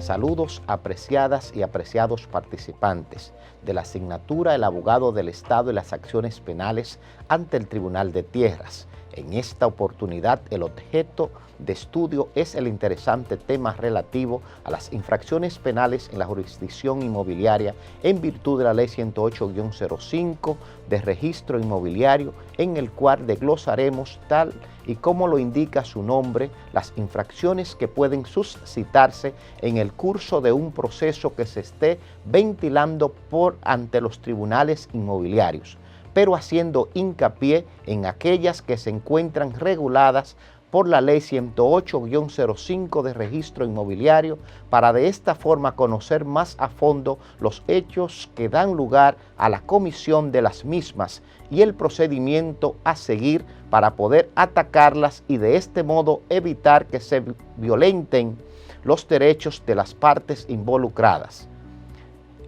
Saludos apreciadas y apreciados participantes de la asignatura El abogado del Estado y las acciones penales ante el Tribunal de Tierras. En esta oportunidad el objeto de estudio es el interesante tema relativo a las infracciones penales en la jurisdicción inmobiliaria en virtud de la Ley 108-05 de registro inmobiliario, en el cual desglosaremos tal y como lo indica su nombre, las infracciones que pueden suscitarse en el curso de un proceso que se esté ventilando ante los tribunales inmobiliarios, pero haciendo hincapié en aquellas que se encuentran reguladas por la Ley 108-05 de registro inmobiliario, para de esta forma conocer más a fondo los hechos que dan lugar a la comisión de las mismas y el procedimiento a seguir para poder atacarlas y de este modo evitar que se violenten los derechos de las partes involucradas.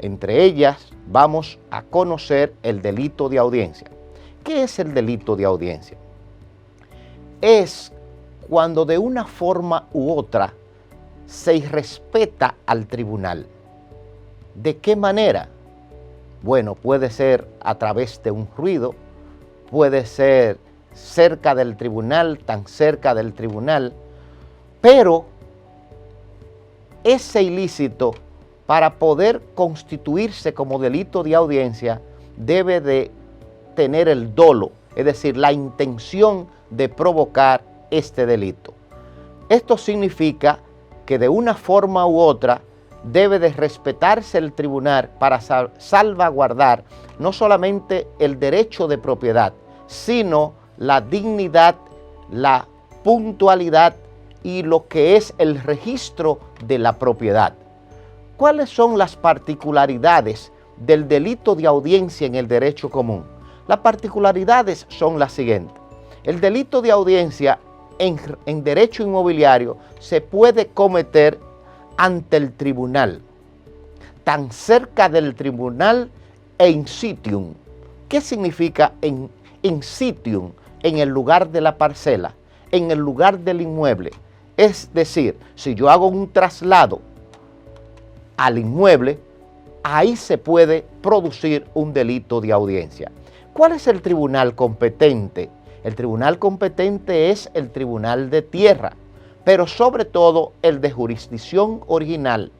Entre ellas vamos a conocer el delito de audiencia. ¿Qué es el delito de audiencia? Es cuando de una forma u otra se irrespeta al tribunal. ¿De qué manera? Bueno, puede ser a través de un ruido, puede ser cerca del tribunal, tan cerca del tribunal, pero ese ilícito, para poder constituirse como delito de audiencia, debe de tener el dolo, es decir, la intención de provocar este delito. Esto significa que de una forma u otra debe de respetarse el tribunal para salvaguardar no solamente el derecho de propiedad, sino la dignidad, la puntualidad y lo que es el registro de la propiedad. ¿Cuáles son las particularidades del delito de audiencia en el derecho común? Las particularidades son las siguientes. El delito de audiencia en derecho inmobiliario se puede cometer ante el tribunal, tan cerca del tribunal e in situ. ¿Qué significa in situ? En el lugar de la parcela, en el lugar del inmueble. Es decir, si yo hago un traslado al inmueble, ahí se puede producir un delito de audiencia. ¿Cuál es el tribunal competente? El tribunal competente es el Tribunal de Tierra, pero sobre todo el de jurisdicción original,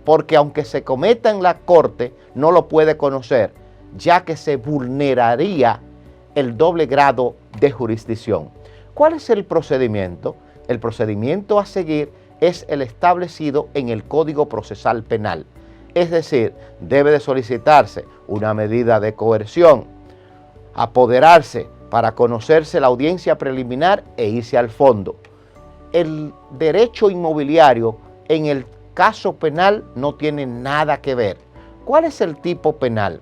porque aunque se cometa en la corte, no lo puede conocer, ya que se vulneraría el doble grado de jurisdicción. ¿Cuál es el procedimiento? El procedimiento a seguir es el establecido en el Código Procesal Penal, es decir, debe de solicitarse una medida de coerción, apoderarse para conocerse la audiencia preliminar e irse al fondo. El derecho inmobiliario en el caso penal no tiene nada que ver. ¿Cuál es el tipo penal?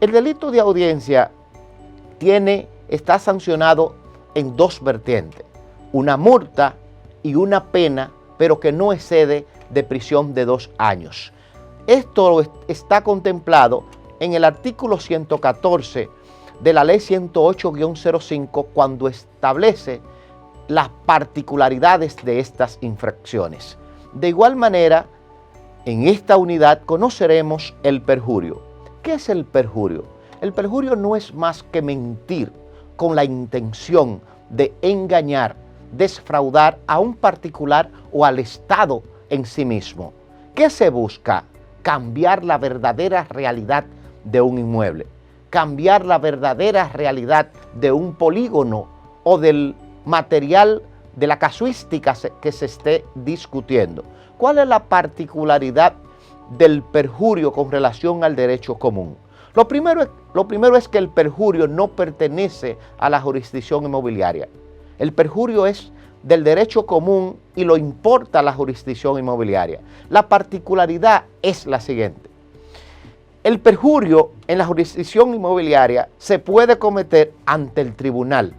El delito de audiencia está sancionado en dos vertientes, una multa y una pena, pero que no excede de prisión de 2 años. Esto está contemplado en el artículo 114 de la Ley 108-05 cuando establece las particularidades de estas infracciones. De igual manera, en esta unidad conoceremos el perjurio. ¿Qué es el perjurio? El perjurio no es más que mentir con la intención de engañar, defraudar a un particular o al Estado en sí mismo. ¿Qué se busca? Cambiar la verdadera realidad de un inmueble, cambiar la verdadera realidad de un polígono o del material de la casuística que se esté discutiendo. ¿Cuál es la particularidad del perjurio con relación al derecho común? Lo primero es que el perjurio no pertenece a la jurisdicción inmobiliaria. El perjurio es del derecho común y lo importa la jurisdicción inmobiliaria. La particularidad es la siguiente. El perjurio en la jurisdicción inmobiliaria se puede cometer ante el tribunal,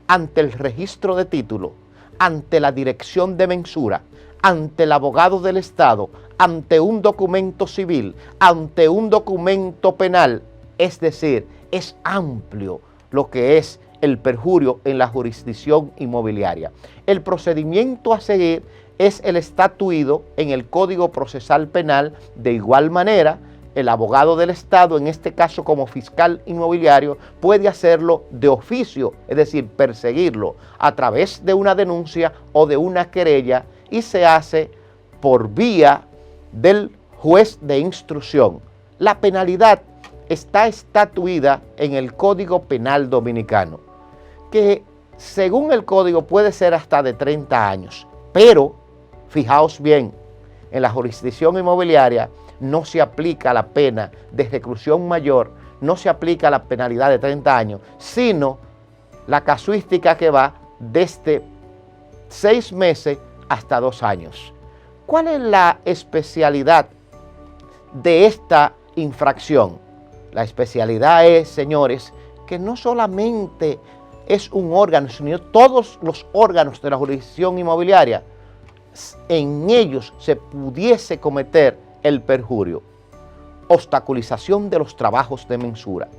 ante el registro de título, ante la dirección de mensura, ante el abogado del Estado, ante un documento civil, ante un documento penal. Es decir, es amplio lo que es el perjurio en la jurisdicción inmobiliaria. El procedimiento a seguir es el estatuido en el Código Procesal Penal. De igual manera, el abogado del Estado, en este caso como fiscal inmobiliario, puede hacerlo de oficio, es decir, perseguirlo a través de una denuncia o de una querella, y se hace por vía del juez de instrucción. La penalidad está estatuida en el Código Penal Dominicano, que según el código puede ser hasta de 30 años, pero fijaos bien, en la jurisdicción inmobiliaria no se aplica la pena de reclusión mayor, no se aplica la penalidad de 30 años, sino la casuística que va desde 6 meses hasta 2 años. ¿Cuál es la especialidad de esta infracción? La especialidad es, señores, que no solamente es un órgano, sino todos los órganos de la jurisdicción inmobiliaria, en ellos se pudiese cometer el perjurio. Obstaculización de los trabajos de mensura.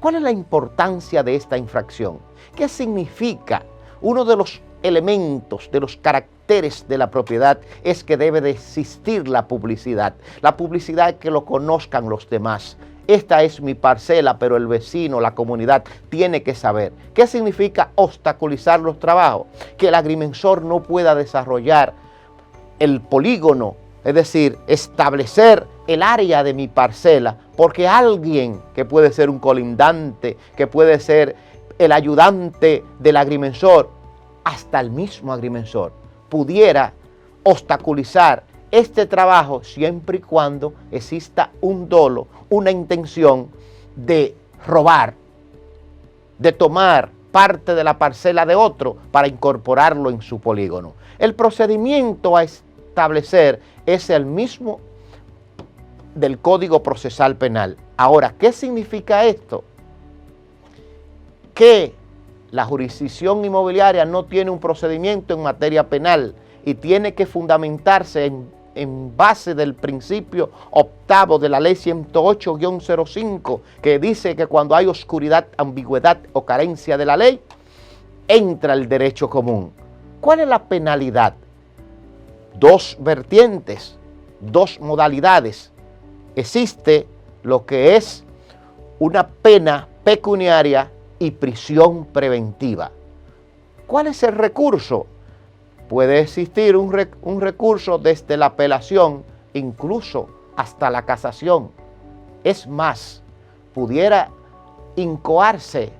¿Cuál es la importancia de esta infracción? ¿Qué significa? Uno de los elementos, de los caracteres de la propiedad es que debe de existir la publicidad. La publicidad es que lo conozcan los demás. Esta es mi parcela, pero el vecino, la comunidad, tiene que saber. ¿Qué significa obstaculizar los trabajos? Que el agrimensor no pueda desarrollar el polígono, es decir, establecer el área de mi parcela, porque alguien que puede ser un colindante, que puede ser el ayudante del agrimensor, hasta el mismo agrimensor, pudiera obstaculizar este trabajo siempre y cuando exista un dolo, una intención de robar, de tomar parte de la parcela de otro para incorporarlo en su polígono. El procedimiento a establecer es el mismo del Código Procesal Penal. Ahora, ¿qué significa esto? Que la jurisdicción inmobiliaria no tiene un procedimiento en materia penal y tiene que fundamentarse en base del principio octavo de la ley 108-05, que dice que cuando hay oscuridad, ambigüedad o carencia de la ley, entra el derecho común. ¿Cuál es la penalidad? 2 vertientes, 2 modalidades. Existe lo que es una pena pecuniaria y prisión preventiva. ¿Cuál es el recurso? Puede existir un recurso desde la apelación, incluso hasta la casación. Es más, pudiera incoarse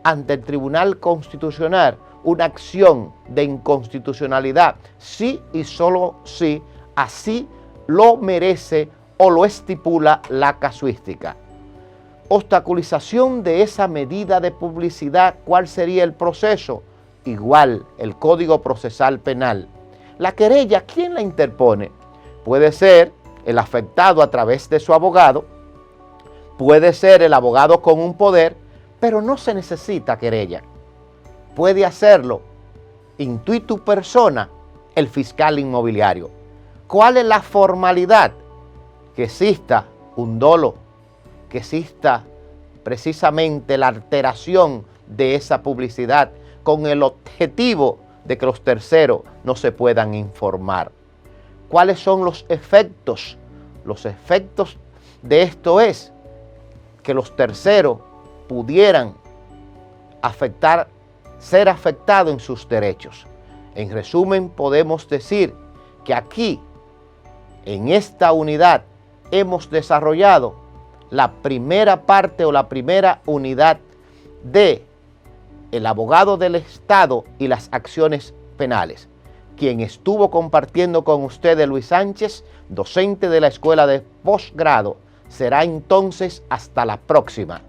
ante el Tribunal Constitucional una acción de inconstitucionalidad, si y solo si así lo merece o lo estipula la casuística. Obstaculización de esa medida de publicidad, ¿cuál sería el proceso? Igual, el Código Procesal Penal. La querella, ¿quién la interpone? Puede ser el afectado a través de su abogado, puede ser el abogado con un poder, pero no se necesita querella. Puede hacerlo intuitu persona el fiscal inmobiliario. ¿Cuál es la formalidad? Que exista un dolo, que exista precisamente la alteración de esa publicidad con el objetivo de que los terceros no se puedan informar. ¿Cuáles son los efectos? Los efectos de esto es que los terceros pudieran ser afectados en sus derechos. En resumen, podemos decir que aquí, en esta unidad, hemos desarrollado la primera parte o la primera unidad de el abogado del Estado y las acciones penales. Quien estuvo compartiendo con ustedes, Luis Sánchez, docente de la Escuela de Posgrado. Será entonces hasta la próxima.